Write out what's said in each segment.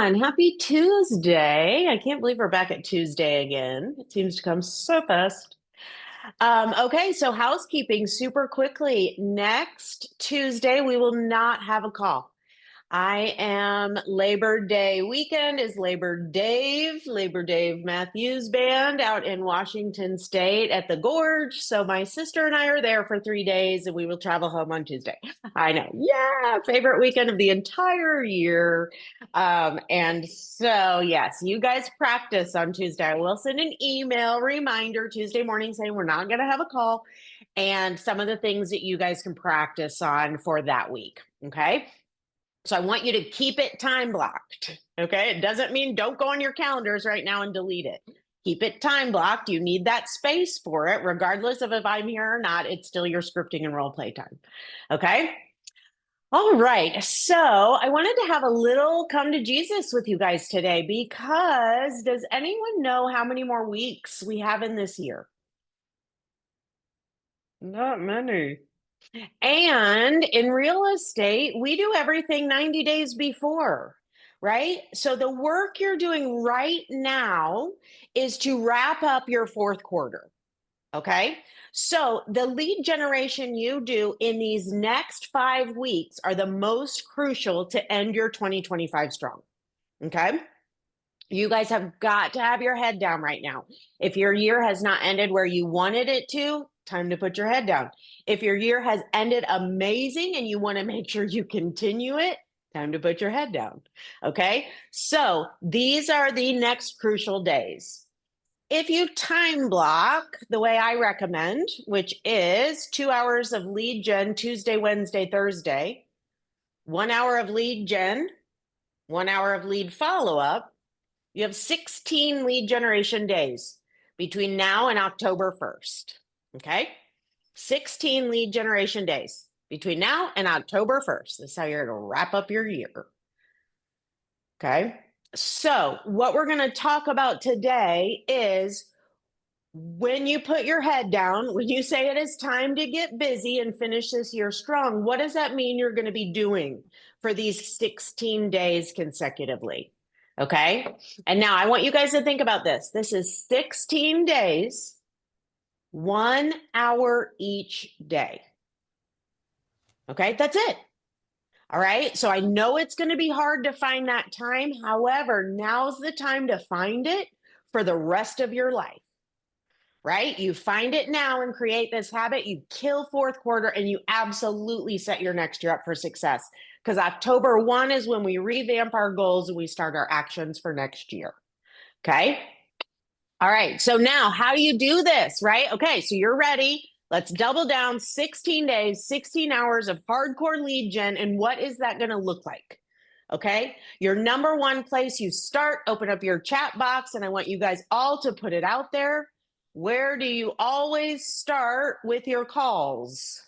everyone. Happy Tuesday. I can't believe we're back at Tuesday again. It seems to come so fast. Okay, so housekeeping super quickly. Next Tuesday, we will not have a call. I am Labor Day weekend is Labor Dave Matthews Band out in Washington State at the Gorge. So my sister and I are there for 3 days and we will travel home on Tuesday. I know. Yeah, favorite weekend of the entire year. And so, yes, you guys practice on Tuesday. I will send an email reminder Tuesday morning saying we're not going to have a call and some of the things that you guys can practice on for that week. Okay. So I want you to keep it time blocked. Okay. It doesn't mean don't go on your calendars right now and delete it. Keep it time blocked. You need that space for it, regardless of if I'm here or not. It's still your scripting and role play time. Okay. All right. So I wanted to have a little come to Jesus with you guys today because does anyone know how many more weeks we have in this year? Not many. And in real estate, we do everything 90 days before, right? So the work you're doing right now is to wrap up your fourth quarter. Okay. So the lead generation you do in these next 5 weeks are the most crucial to end your 2025 strong. Okay. You guys have got to have your head down right now. If your year has not ended where you wanted it to, time to put your head down. If your year has ended amazing and you want to make sure you continue it, time to put your head down. Okay. So these are the next crucial days. If you time block the way I recommend, which is 2 hours of lead gen Tuesday, Wednesday, Thursday, 1 hour of lead gen, 1 hour of lead follow up, you have 16 lead generation days between now and October 1st. Okay. 16 lead generation days between now and October 1st. This is how you're going to wrap up your year. Okay. So, what we're going to talk about today is when you put your head down, when you say it is time to get busy and finish this year strong, what does that mean you're going to be doing for these 16 days consecutively? Okay. And now I want you guys to think about this. This is 16 days, 1 hour each day. Okay. That's it. All right. So I know it's going to be hard to find that time. However, now's the time to find it for the rest of your life. Right? You find it now and create this habit. You kill fourth quarter and you absolutely set your next year up for success. Because October 1 is when we revamp our goals and we start our actions for next year. Okay. All right. So now how do you do this? Right? Okay. So you're ready. Let's double down 16 days, 16 hours of hardcore lead gen. And what is that going to look like? Okay. Your number one place you start, open up your chat box. And I want you guys all to put it out there. Where do you always start with your calls?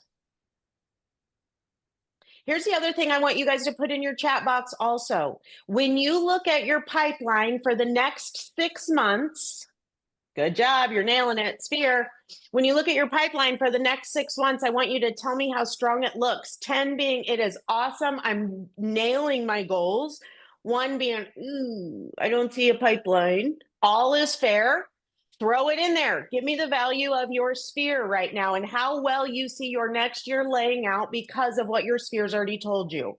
Here's the other thing I want you guys to put in your chat box also. When you look at your pipeline for the next 6 months, good job, you're nailing it, Sphere. When you look at your pipeline for the next 6 months, I want you to tell me how strong it looks. 10 being, it is awesome, I'm nailing my goals. 1 being, ooh, I don't see a pipeline. All is fair. Throw it in there. Give me the value of your sphere right now and how well you see your next year laying out because of what your sphere's already told you.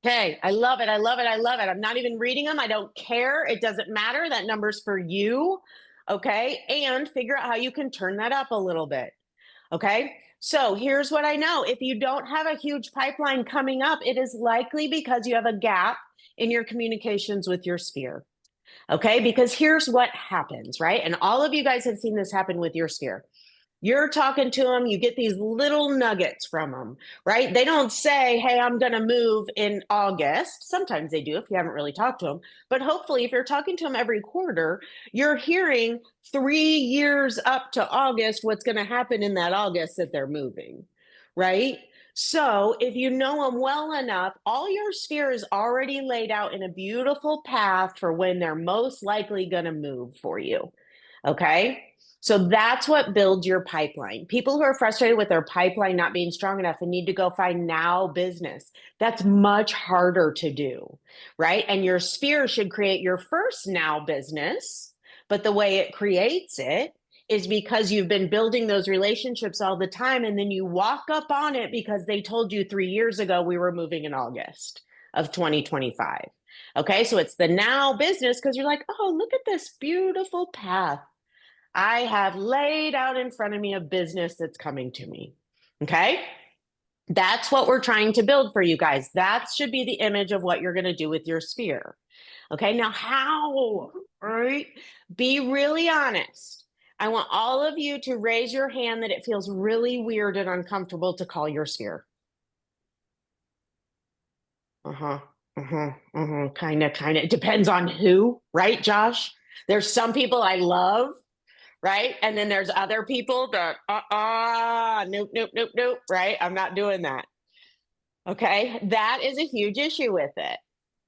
Okay, I love it. I love it. I love it. I'm not even reading them. I don't care. It doesn't matter. That number's for you. Okay, and figure out how you can turn that up a little bit. Okay, so here's what I know. If you don't have a huge pipeline coming up, it is likely because you have a gap in your communications with your sphere. Okay, because here's what happens, right? And all of you guys have seen this happen with your sphere. You're talking to them, you get these little nuggets from them, right? They don't say, hey, I'm going to move in August. Sometimes they do if you haven't really talked to them. But hopefully, if you're talking to them every quarter, you're hearing 3 years up to August, what's going to happen in that August that they're moving, right? So if you know them well enough, all your sphere is already laid out in a beautiful path for when they're most likely going to move for you. Okay. So that's what builds your pipeline. People who are frustrated with their pipeline not being strong enough and need to go find now business, that's much harder to do, right? And your sphere should create your first now business, but the way it creates it is because you've been building those relationships all the time, and then you walk up on it because they told you 3 years ago we were moving in August of 2025. Okay, so it's the now business because you're like, oh, look at this beautiful path I have laid out in front of me a business that's coming to me. Okay, that's what we're trying to build for you guys. That should be the image of what you're going to do with your sphere. Okay, now how? All right, be really honest. I want all of you to raise your hand that it feels really weird and uncomfortable to call your sphere. Uh-huh. Uh-huh. Uh-huh. Kind of. It depends on who, right, Josh? There's some people I love, right? And then there's other people that, nope, nope, nope, nope, right? I'm not doing that. Okay. That is a huge issue with it,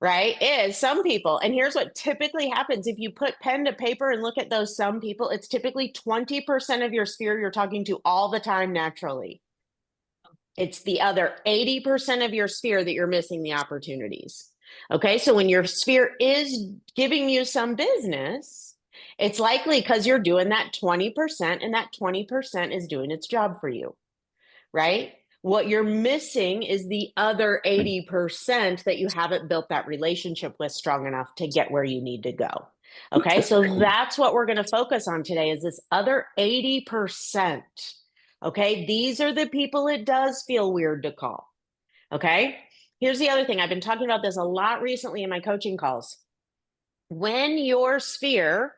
right? Is some people, and here's what typically happens if you put pen to paper and look at those some people, it's typically 20% of your sphere you're talking to all the time naturally. It's the other 80% of your sphere that you're missing the opportunities. Okay. So when your sphere is giving you some business, it's likely because you're doing that 20%, and that 20% is doing its job for you, right? What you're missing is the other 80% that you haven't built that relationship with strong enough to get where you need to go. Okay. So that's what we're going to focus on today is this other 80%. Okay. These are the people it does feel weird to call. Okay. Here's the other thing. I've been talking about this a lot recently in my coaching calls. When your sphere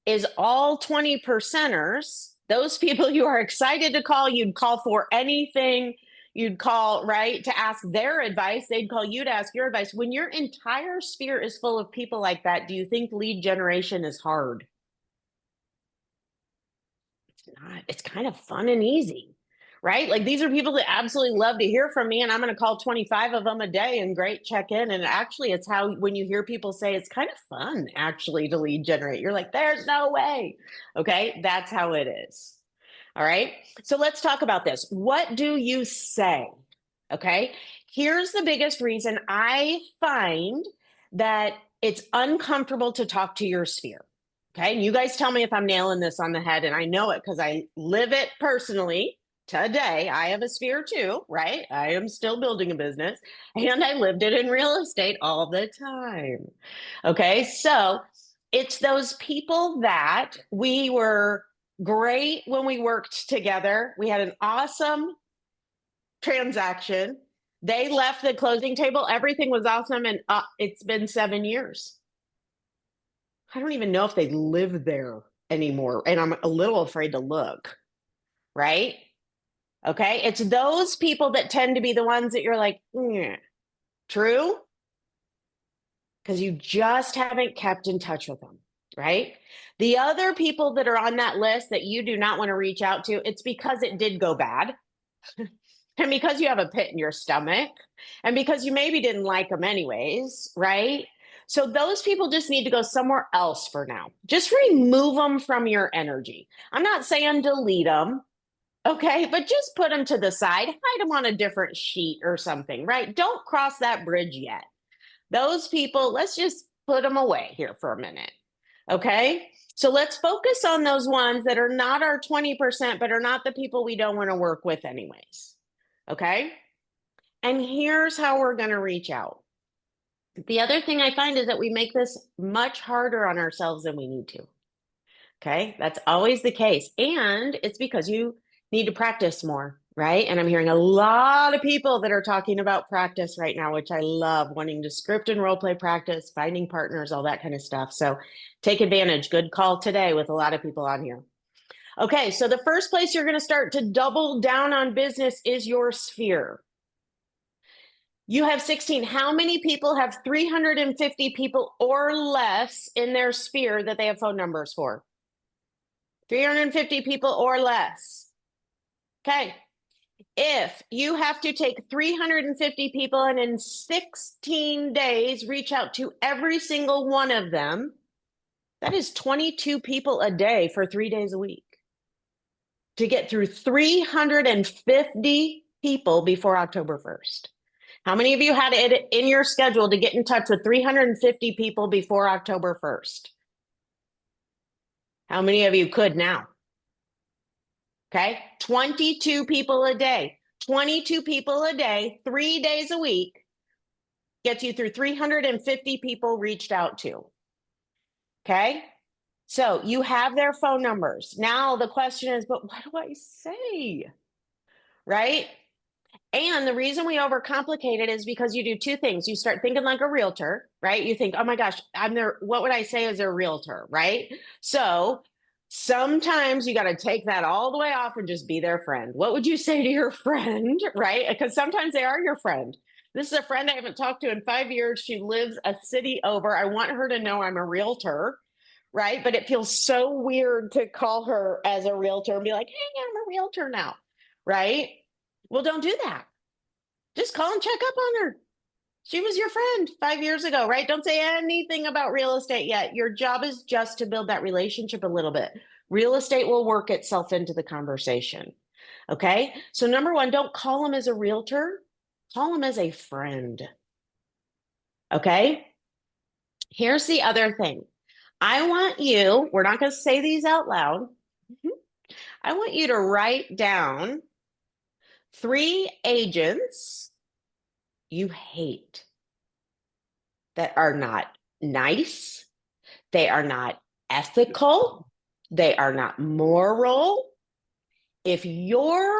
is all 20 percenters, those people you are excited to call, you'd call for anything, you'd call, right, to ask their advice, they'd call you to ask your advice. When your entire sphere is full of people like that, do you think lead generation is hard? It's not. It's kind of fun and easy, right? Like these are people that absolutely love to hear from me, and I'm going to call 25 of them a day and great check in. And actually, it's how when you hear people say it's kind of fun actually to lead generate, you're like, there's no way. Okay, that's how it is. All right. So let's talk about this. What do you say? Okay. Here's the biggest reason I find that it's uncomfortable to talk to your sphere. Okay. And you guys tell me if I'm nailing this on the head, and I know it because I live it personally today. I have a sphere too, right? I am still building a business, and I lived it in real estate all the time. Okay. So it's those people that we were great when we worked together. We had an awesome transaction. They left the closing table. Everything was awesome. And it's been 7 years. I don't even know if they live there anymore. And I'm a little afraid to look, right? Okay. It's those people that tend to be the ones that you're like, true? Because you just haven't kept in touch with them, right? The other people that are on that list that you do not want to reach out to, it's because it did go bad. And because you have a pit in your stomach, and because you maybe didn't like them anyways, right? So those people just need to go somewhere else for now. Just remove them from your energy. I'm not saying delete them, okay? But just put them to the side, hide them on a different sheet or something, right? Don't cross that bridge yet. Those people, let's just put them away here for a minute, okay? So let's focus on those ones that are not our 20%, but are not the people we don't want to work with anyways. Okay. And here's how we're going to reach out. The other thing I find is that we make this much harder on ourselves than we need to. Okay. That's always the case. And it's because you need to practice more, right? And I'm hearing a lot of people that are talking about practice right now, which I love, wanting to script and role play practice, finding partners, all that kind of stuff. So take advantage. Good call today with a lot of people on here. Okay, so the first place you're going to start to double down on business is your sphere. You have 16. How many people have 350 people or less in their sphere that they have phone numbers for? 350 people or less. Okay. If you have to take 350 people and in 16 days reach out to every single one of them, that is 22 people a day for 3 days a week. to get through 350 people before October 1st? How many of you had it in your schedule to get in touch with 350 people before October 1st? How many of you could now? Okay, 22 people a day. 22 people a day, 3 days a week, gets you through 350 people reached out to. Okay, so you have their phone numbers. Now the question is, but what do I say? Right? And the reason we overcomplicate it is because you do two things. You start thinking like a realtor, right? You think, oh my gosh, I'm there. What would I say as a realtor, right? So sometimes you got to take that all the way off and just be their friend. What would you say to your friend, right? Because sometimes they are your friend. This is a friend I haven't talked to in 5 years. She lives a city over. I want her to know I'm a realtor, right? But it feels so weird to call her as a realtor and be like, hey, I'm a realtor now, right? Well, don't do that. Just call and check up on her. She was your friend 5 years ago, right? Don't say anything about real estate yet. Your job is just to build that relationship a little bit. Real estate will work itself into the conversation. Okay. So, number one, don't call him as a realtor, call him as a friend. Okay. Here's the other thing. I want you, we're not going to say these out loud. I want you to write down 3 agents you hate that are not nice, they are not ethical, they are not moral. If your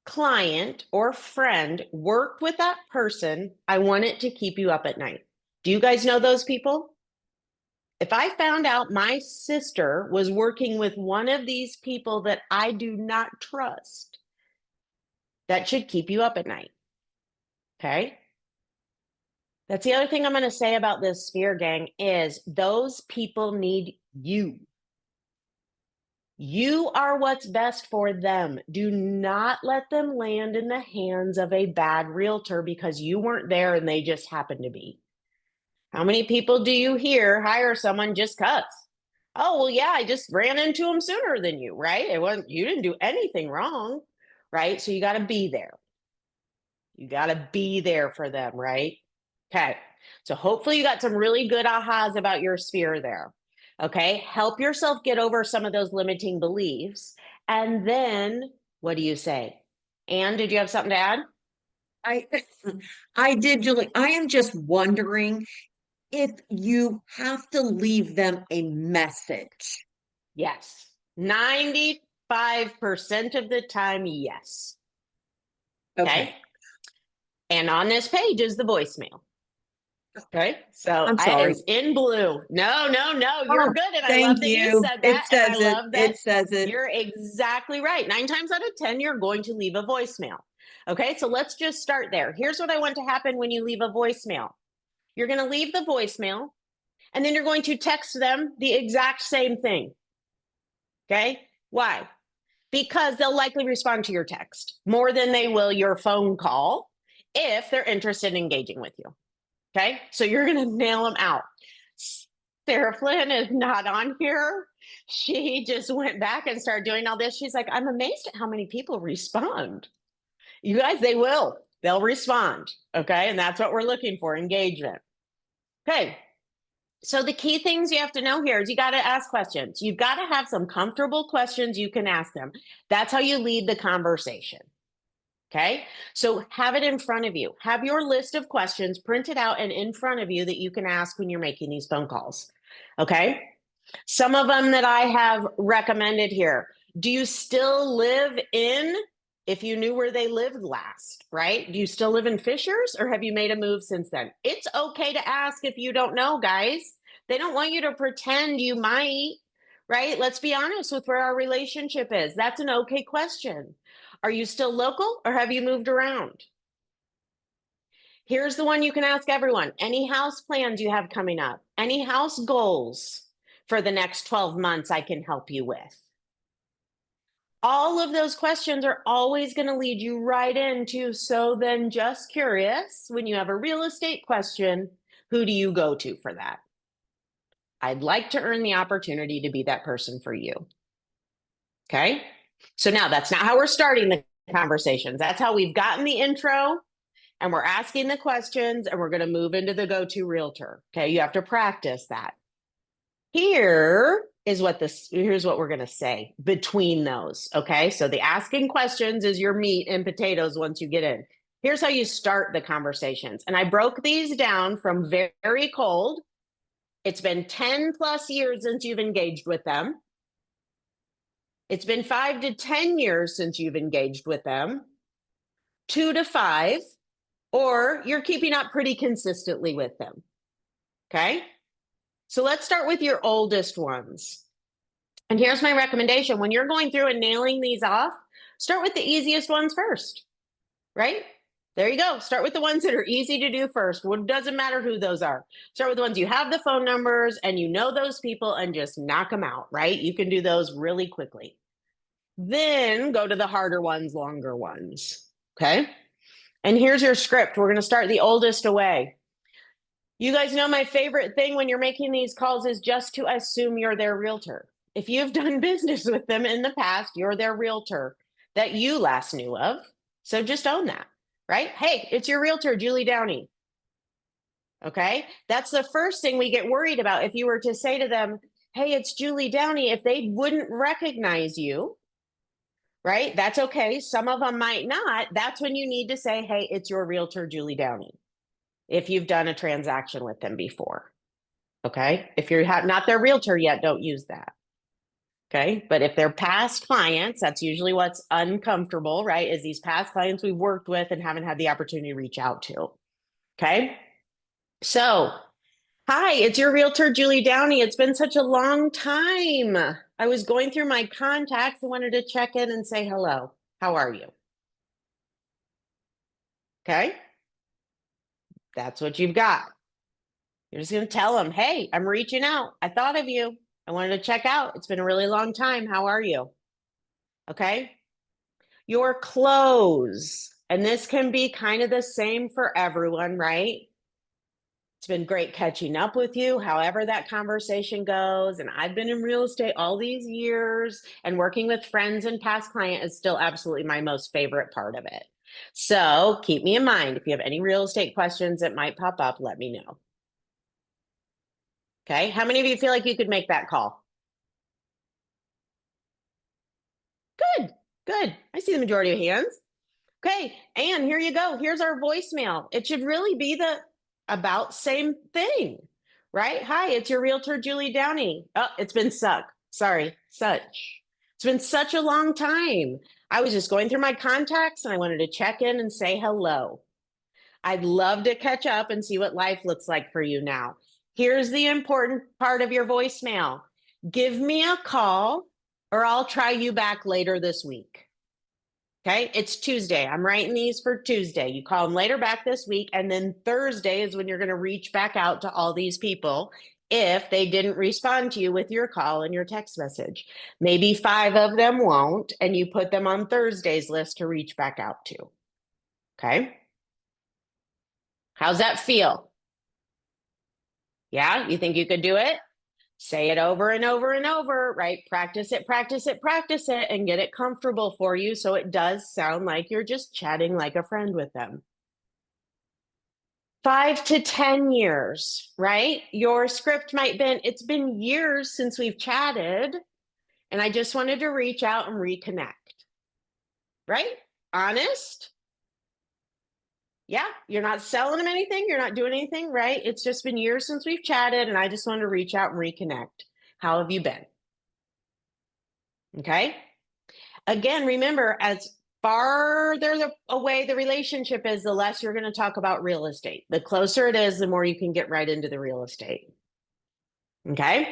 client or friend worked with that person, I want it to keep you up at night. Do you guys know those people? If I found out my sister was working with one of these people that I do not trust, that should keep you up at night. Okay. That's the other thing I'm going to say about this sphere gang is those people need you. You are what's best for them. Do not let them land in the hands of a bad realtor because you weren't there and they just happened to be. How many people do you hear hire someone just cuz? Oh, well, yeah, I just ran into him sooner than you, right? It wasn't, you didn't do anything wrong, right? So you got to be there. You got to be there for them, right? Okay. So hopefully you got some really good ahas about your sphere there. Okay. Help yourself get over some of those limiting beliefs. And then what do you say? Anne, did you have something to add? I I did, Julie. I am just wondering if you have to leave them a message. Yes. 95% of the time, yes. Okay. Okay. And on this page is the voicemail. Okay. So I'm I sorry. is in blue. No, no, no, you're Oh, good. And I thank love that you you. said It that. And I says it. love that It says it. you're exactly right. 9 times out of 10, you're going to leave a voicemail. Okay. So let's just start there. Here's what I want to happen when you leave a voicemail. You're going to leave the voicemail and then you're going to text them the exact same thing. Okay. Why? Because they'll likely respond to your text more than they will your phone call if they're interested in engaging with you. Okay. So you're going to nail them out. Sarah Flynn is not on here. She just went back and started doing all this. She's like, I'm amazed at how many people respond. You guys, they will. They'll respond. Okay. And that's what we're looking for, engagement. Okay. So the key things you have to know here is you got to ask questions. You've got to have some comfortable questions you can ask them. That's how you lead the conversation. Okay. So have it in front of you. Have your list of questions printed out and in front of you that you can ask when you're making these phone calls. Okay. Some of them that I have recommended here. Do you still live in, if you knew where they lived last, right? Do you still live in Fishers or have you made a move since then? It's okay to ask if you don't know, guys. They don't want you to pretend you might, right? Let's be honest with where our relationship is. That's an okay question. Are you still local or have you moved around? Here's the one you can ask everyone. Any house plans you have coming up? Any house goals for the next 12 months I can help you with? All of those questions are always going to lead you right into, so then just curious, when you have a real estate question, who do you go to for that? I'd like to earn the opportunity to be that person for you. Okay. So now that's not how we're starting the conversations. That's how we've gotten the intro and we're asking the questions and we're going to move into the go-to realtor. Okay. You have to practice that. Here's what we're going to say between those. Okay. So the asking questions is your meat and potatoes once you get in. Here's how you start the conversations. And I broke these down from very cold. It's been 10 plus years since you've engaged with them. It's been 5 to 10 years since you've engaged with them, 2 to 5, or you're keeping up pretty consistently with them. Okay. So let's start with your oldest ones. And here's my recommendation. When you're going through and nailing these off, start with the easiest ones first, right? There you go. Start with the ones that are easy to do first. It doesn't matter who those are. Start with the ones you have the phone numbers and you know those people and just knock them out, right? You can do those really quickly. Then go to the harder ones, longer ones. Okay. And here's your script. We're going to start the oldest away. You guys know my favorite thing when you're making these calls is just to assume you're their realtor. If you've done business with them in the past, you're their realtor that you last knew of. So just own that, right? Hey, it's your realtor, Julie Downey. Okay. That's the first thing we get worried about. If you were to say to them, hey, it's Julie Downey, if they wouldn't recognize you, right? That's okay. Some of them might not. That's when you need to say, hey, it's your realtor, Julie Downey, if you've done a transaction with them before. Okay. If you're not their realtor yet, don't use that. Okay. But if they're past clients, that's usually what's uncomfortable, right? Is these past clients we've worked with and haven't had the opportunity to reach out to. Okay. So, hi, it's your realtor, Julie Downey. It's been such a long time. I was going through my contacts and wanted to check in and say hello. How are you? Okay. That's what you've got. You're just going to tell them, hey, I'm reaching out. I thought of you. I wanted to check out. It's been a really long time. How are you? Okay. Your close. And this can be kind of the same for everyone, right? It's been great catching up with you, however that conversation goes. And I've been in real estate all these years, and working with friends and past client is still absolutely my most favorite part of it. So keep me in mind. If you have any real estate questions that might pop up, let me know. Okay. How many of you feel like you could make that call? Good. Good. I see the majority of hands. Okay. And here you go. Here's our voicemail. It should really be the about same thing, right? Hi, it's your realtor, Julie Downey. Oh, it's been such. It's been such a long time. I was just going through my contacts and I wanted to check in and say hello. I'd love to catch up and see what life looks like for you now. Here's the important part of your voicemail. Give me a call or I'll try you back later this week. Okay, it's Tuesday. I'm writing these for Tuesday. You call them later back this week. And then Thursday is when you're going to reach back out to all these people if they didn't respond to you with your call and your text message. Maybe 5 of them won't, and you put them on Thursday's list to reach back out to. Okay. How's that feel? Yeah, you think you could do it? Say it over and over and over, right? Practice it, practice it, practice it, and get it comfortable for you so it does sound like you're just chatting like a friend with them. 5 to 10 years, right? Your script might been, it's been years since we've chatted, and I just wanted to reach out and reconnect, right? Honest. Yeah, you're not selling them anything. You're not doing anything, right? It's just been years since we've chatted, and I just wanted to reach out and reconnect. How have you been? Okay. Again, remember, as farther away the relationship is, the less you're going to talk about real estate. The closer it is, the more you can get right into the real estate. Okay.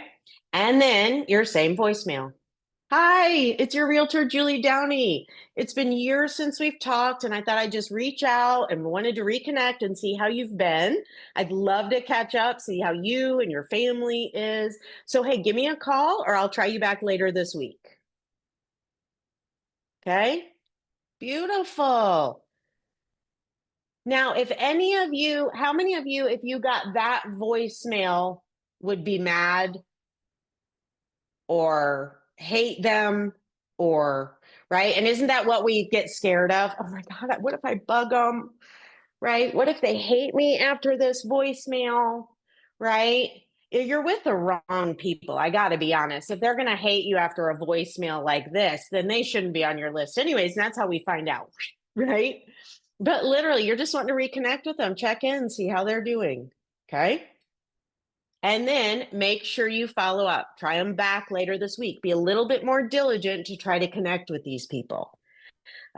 And then your same voicemail. Hi, it's your realtor, Julie Downey. It's been years since we've talked, and I thought I'd just reach out and wanted to reconnect and see how you've been. I'd love to catch up, see how you and your family is. So, hey, give me a call or I'll try you back later this week. Okay, beautiful. Now, if any of you, how many of you, if you got that voicemail, would be mad or hate them or right? And isn't that what we get scared of? Oh my God, what if I bug them, right? What if they hate me after this voicemail, right? You're with the wrong people. I got to be honest. If they're going to hate you after a voicemail like this, then they shouldn't be on your list anyways. And that's how we find out, right? But literally, you're just wanting to reconnect with them, check in, see how they're doing. Okay. And then make sure you follow up. Try them back later this week. Be a little bit more diligent to try to connect with these people.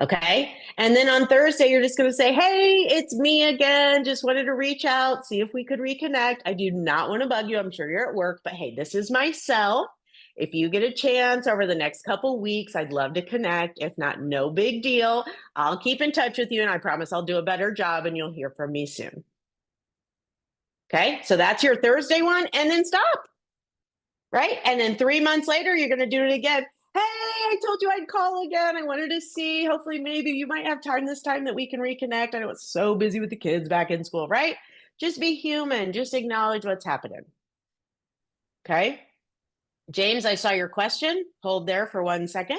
Okay. And then on Thursday, you're just going to say, hey, it's me again. Just wanted to reach out, see if we could reconnect. I do not want to bug you. I'm sure you're at work, but hey, this is my cell. If you get a chance over the next couple weeks, I'd love to connect. If not, no big deal. I'll keep in touch with you and I promise I'll do a better job and you'll hear from me soon. Okay. So that's your Thursday one and then stop. Right. And then 3 months later, you're going to do it again. Hey, I told you I'd call again. I wanted to see, hopefully, maybe you might have time this time that we can reconnect. I know it's so busy with the kids back in school, right? Just be human. Just acknowledge what's happening. Okay. James, I saw your question. Hold there for 1 second.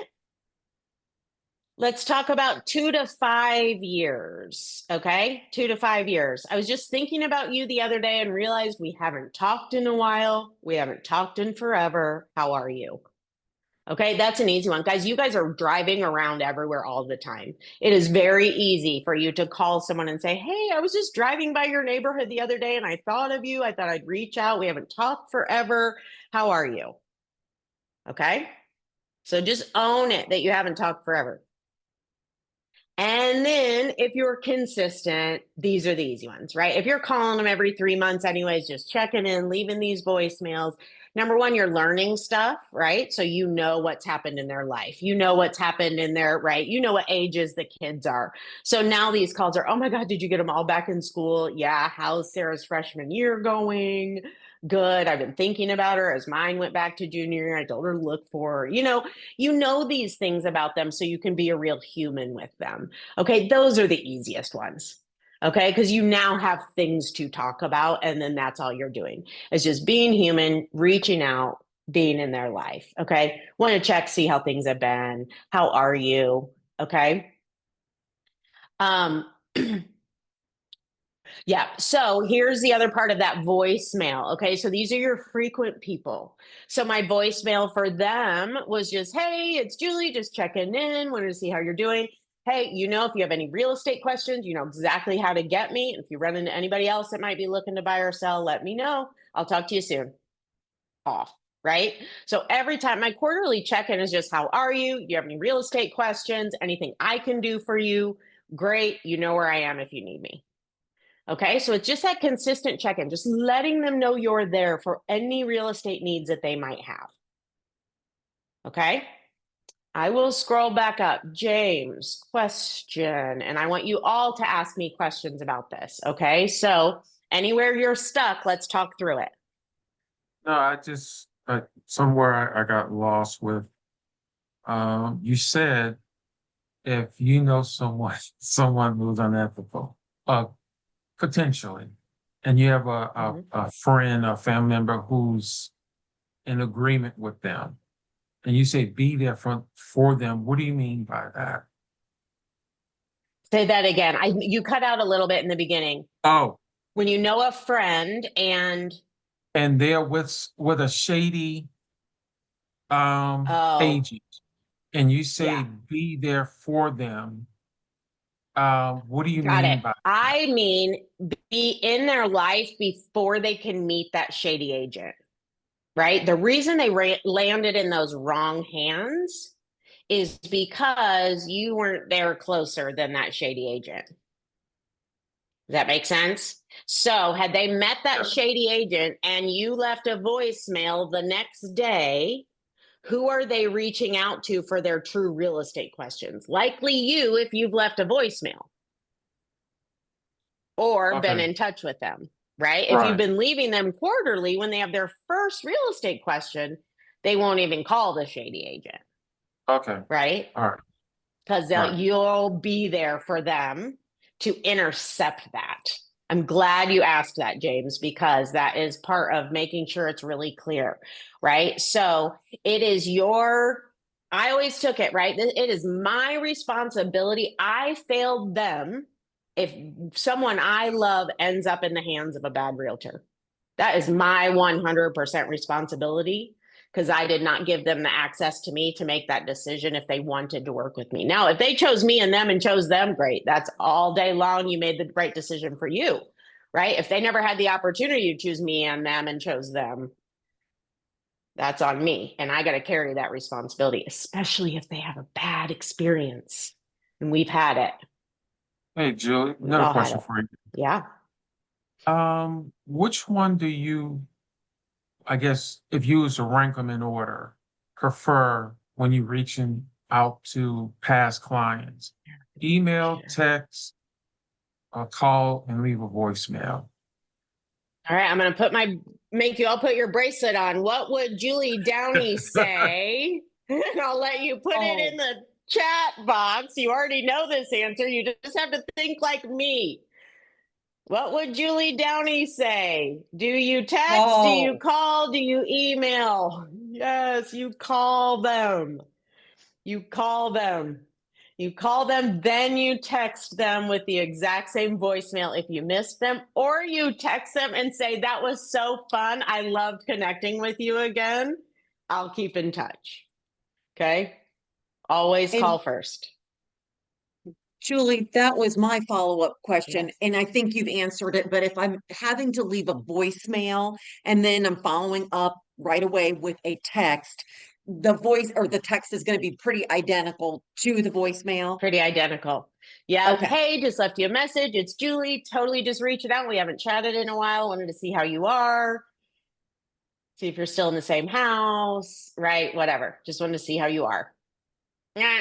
Let's talk about 2 to 5 years. Okay. 2 to 5 years. I was just thinking about you the other day and realized we haven't talked in a while. We haven't talked in forever. How are you? Okay, that's an easy one. Guys, you guys are driving around everywhere all the time. It is very easy for you to call someone and say, hey, I was just driving by your neighborhood the other day and I thought of you. I thought I'd reach out. We haven't talked forever. How are you? Okay, so just own it that you haven't talked forever. And then if you're consistent, these are the easy ones, right? If you're calling them every 3 months, anyways, just checking in, leaving these voicemails. Number one, you're learning stuff, right? So you know what's happened in their life. You know what's happened in their, right? You know what ages the kids are. So now these calls are, oh my God, did you get them all back in school? Yeah. How's Sarah's freshman year going? Good. I've been thinking about her as mine went back to junior year. I told her to look for her. You know these things about them so you can be a real human with them. Okay, those are the easiest ones. Okay, because you now have things to talk about, and then that's all you're doing. It's just being human, reaching out, being in their life. Okay, want to check, see how things have been. How are you? Okay. Um, Yeah. So here's the other part of that voicemail. Okay. So these are your frequent people. So my voicemail for them was just, hey, it's Julie, just checking in, wanted to see how you're doing. Hey, if you have any real estate questions, you know exactly how to get me. If you run into anybody else that might be looking to buy or sell, let me know. I'll talk to you soon. Off. Right. So every time my quarterly check in is just, how are you? Do you have any real estate questions? Anything I can do for you? Great. You know where I am if you need me. Okay, so it's just that consistent check in, just letting them know you're there for any real estate needs that they might have. Okay, I will scroll back up. James, question. And I want you all to ask me questions about this. Okay, so anywhere you're stuck, let's talk through it. No, somewhere I got lost with, you said if you know someone, someone who's unethical, potentially, and you have a friend, a family member who's in agreement with them, and you say be there for them. What do you mean by that? Say that again. You cut out a little bit in the beginning. Oh, When you know a friend and they're with a shady oh, agent, and you say yeah. be there for them. What do you Got it. mean by that? I mean, be in their life before they can meet that shady agent, right? The reason they landed in those wrong hands is because you weren't there closer than that shady agent. Does that make sense? So, had they met that Yeah. shady agent and you left a voicemail the next day, who are they reaching out to for their true real estate questions? Likely you if you've left a voicemail or been Okay. in touch with them, right? If you've Right. been leaving them quarterly when they have their first real estate question, they won't even call the shady agent, Okay. right? All right. Because All right. you'll be there for them to intercept that. I'm glad you asked that, James, because that is part of making sure it's really clear, right? So it is your I always took it, right? It is my responsibility. I failed them if someone I love ends up in the hands of a bad realtor. That is my 100% responsibility because I did not give them the access to me to make that decision if they wanted to work with me. Now, if they chose me and them and chose them, great. That's all day long. You made the right decision for you, right? If they never had the opportunity to choose me and them and chose them, that's on me. And I got to carry that responsibility, especially if they have a bad experience. And we've had it. Hey, Julie, We've another all had question it. for you. Yeah. Which one do you, I guess, if you was to rank them in order, prefer when you reaching out to past clients? Email, text, or call and leave a voicemail? All right. I'm going to make you all put your bracelet on. What would Julie Downey say? And I'll let you put it Oh, in the chat box. You already know this answer. You just have to think like me. What would Julie Downey say? Do you text? Do you oh, call? Do you email? Yes, you call them. You call them. You call them, then you text them with the exact same voicemail if you missed them, or you text them and say, that was so fun. I loved connecting with you again. I'll keep in touch. Okay. Always call and first. Julie, that was my follow-up question, Yes. and I think you've answered it. But if I'm having to leave a voicemail and then I'm following up right away with a text, the voice or the text is going to be pretty identical to the voicemail. Pretty identical. Yeah. Okay. Hey, just left you a message. It's Julie. Totally just reaching out. We haven't chatted in a while. Wanted to see how you are. See if you're still in the same house, right? Whatever. Just wanted to see how you are. Yeah.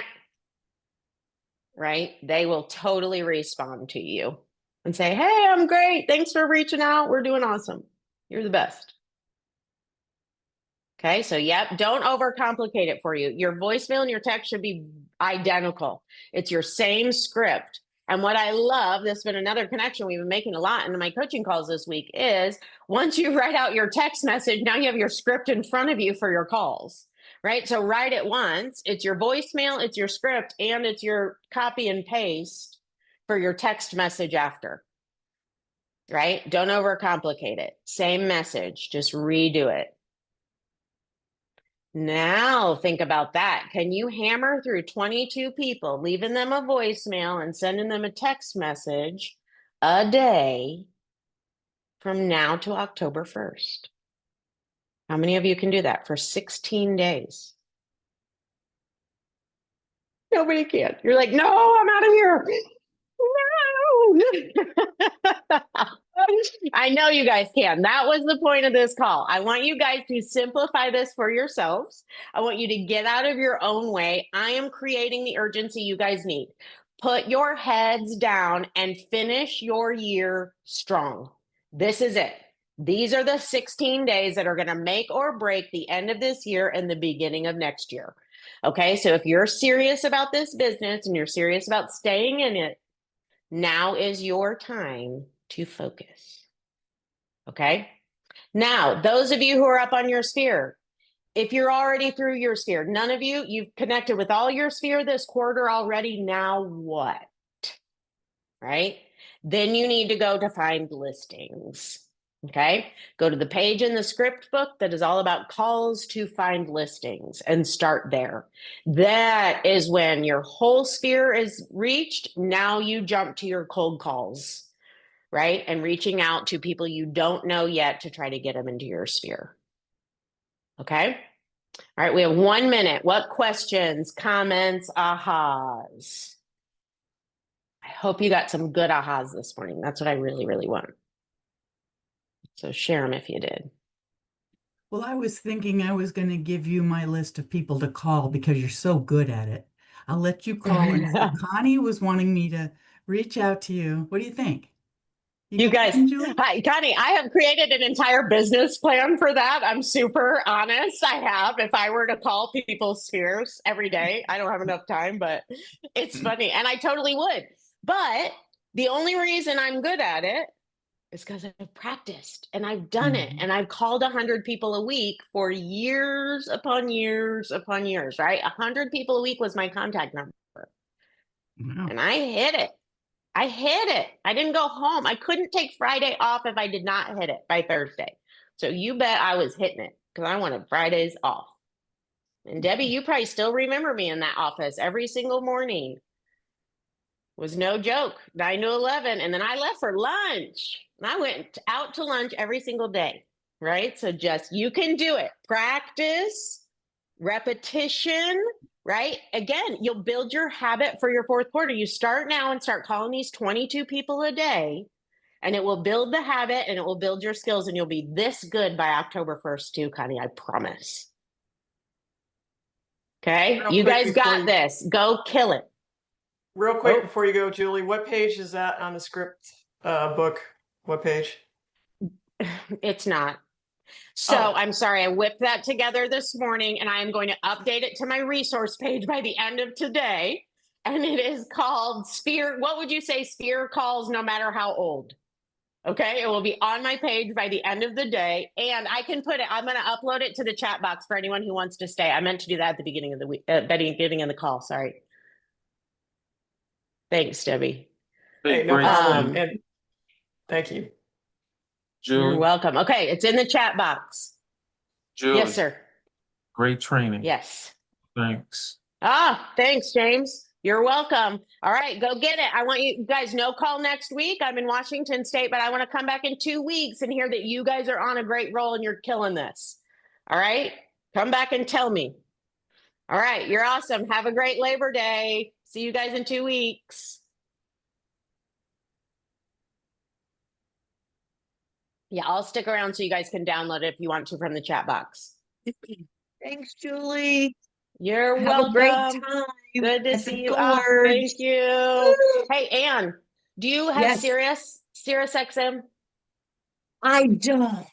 Right? They will totally respond to you and say, hey, I'm great. Thanks for reaching out. We're doing awesome. You're the best. Okay, so yep, don't overcomplicate it for you. Your voicemail and your text should be identical. It's your same script. And what I love, this has been another connection we've been making a lot in my coaching calls this week, is once you write out your text message, now you have your script in front of you for your calls, right? So write it once. It's your voicemail, it's your script, and it's your copy and paste for your text message after, right? Don't overcomplicate it. Same message, just redo it. Now think about that. Can you hammer through 22 people, leaving them a voicemail and sending them a text message a day from now to October 1st? How many of you can do that for 16 days? Nobody can. You're like, no, I'm out of here. No. I know you guys can. That was the point of this call. I want you guys to simplify this for yourselves. I want you to get out of your own way. I am creating the urgency you guys need. Put your heads down and finish your year strong. This is it. These are the 16 days that are going to make or break the end of this year and the beginning of next year. Okay, so if you're serious about this business and you're serious about staying in it, now is your time to focus. Okay. Now, those of you who are up on your sphere, if you're already through your sphere, none of you, you've connected with all your sphere this quarter already. Now what? Right? Then you need to go to find listings. Okay. Go to the page in the script book that is all about calls to find listings and start there. That is when your whole sphere is reached. Now you jump to your cold calls, right? And reaching out to people you don't know yet to try to get them into your sphere. Okay. All right. We have 1 minute. What questions, comments, ahas? I hope you got some good ahas this morning. That's what I really, really want. So share them if you did. Well, I was thinking I was going to give you my list of people to call because you're so good at it. I'll let you call. And so Connie was wanting me to reach out to you. What do you think? You got guys, something, Julie? hi, Connie, I have created an entire business plan for that. I'm super honest. I have. If I were to call people's spheres every day, I don't have enough time, but it's funny. And I totally would. But the only reason I'm good at it It's because I've practiced and I've done it, and I've called 100 people a week for years upon years upon years, right? 100 people a week was my contact number. Wow. And I hit it. I hit it. I didn't go home. I couldn't take Friday off if I did not hit it by Thursday. So you bet I was hitting it because I wanted Fridays off. And Debbie, you probably still remember me in that office every single morning. Was no joke, 9 to 11. And then I left for lunch. And I went out to lunch every single day, right? So just, you can do it. Practice, repetition, right? Again, you'll build your habit for your fourth quarter. You start now and start calling these 22 people a day, and it will build the habit and it will build your skills, and you'll be this good by October 1st too, Connie, I promise. Okay, Real you quick guys before got this. Go kill it. Real quick Oh. before you go, Julie, what page is that on the script book? What page? It's not. So Oh. I'm sorry, I whipped that together this morning, and I am going to update it to my resource page by the end of today. And it is called Sphere. What would you say? Sphere calls no matter how old. Okay, it will be on my page by the end of the day, and I can put it, I'm going to upload it to the chat box for anyone who wants to stay. I meant to do that at the beginning of the week, beginning of the call. Sorry. Thanks, Debbie. Hey, no Great problem. training. And thank you. You're Julie, welcome. Okay, it's in the chat box. Julie, Yes, sir. great training. Yes. Thanks. Ah, thanks, James. You're welcome. All right, go get it. I want you guys, no call next week. I'm in Washington State, but I want to come back in 2 weeks and hear that you guys are on a great roll and you're killing this. All right, come back and tell me. All right, you're awesome. Have a great Labor Day. See you guys in 2 weeks. Yeah, I'll stick around so you guys can download it if you want to from the chat box. Thanks, Julie. You're Have welcome. a great time. Good to at the see you. Gorge. Thank you. Hey, Ann, do you have Yes. Sirius XM? I don't.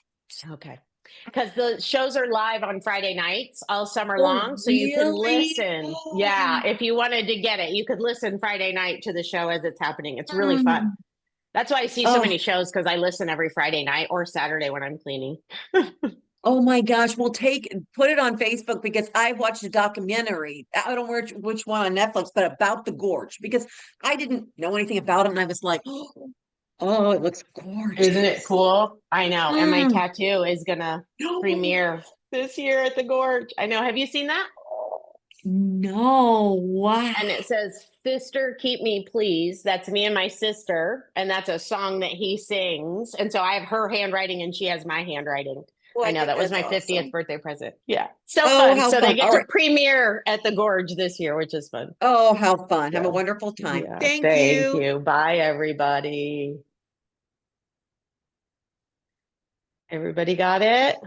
Okay. Because the shows are live on Friday nights all summer Oh, long. So you can really? listen. Yeah. If you wanted to get it, you could listen Friday night to the show as it's happening. It's really fun. That's why I see so Oh. many shows, because I listen every Friday night or Saturday when I'm cleaning. Oh my gosh, we'll put it on Facebook because I watched a documentary. I don't know which one on Netflix, but about the gorge because I didn't know anything about it. And I was like, oh, it looks gorgeous. Isn't it cool? I know. And my Mm. tattoo is going to premiere this year at the Gorge. I know. Have you seen that? No, wow. And it says, "Sister, keep me, please." That's me and my sister. And that's a song that he sings. And so I have her handwriting and she has my handwriting. Well, I know, that was my that's 50th awesome. birthday present. Yeah. So Oh, fun. how So they fun. get All to right. premiere at the Gorge this year, which is fun. Oh, how fun. Have a Yeah. wonderful time. Yeah. Thank Thank you. you. Bye, everybody. Everybody got it?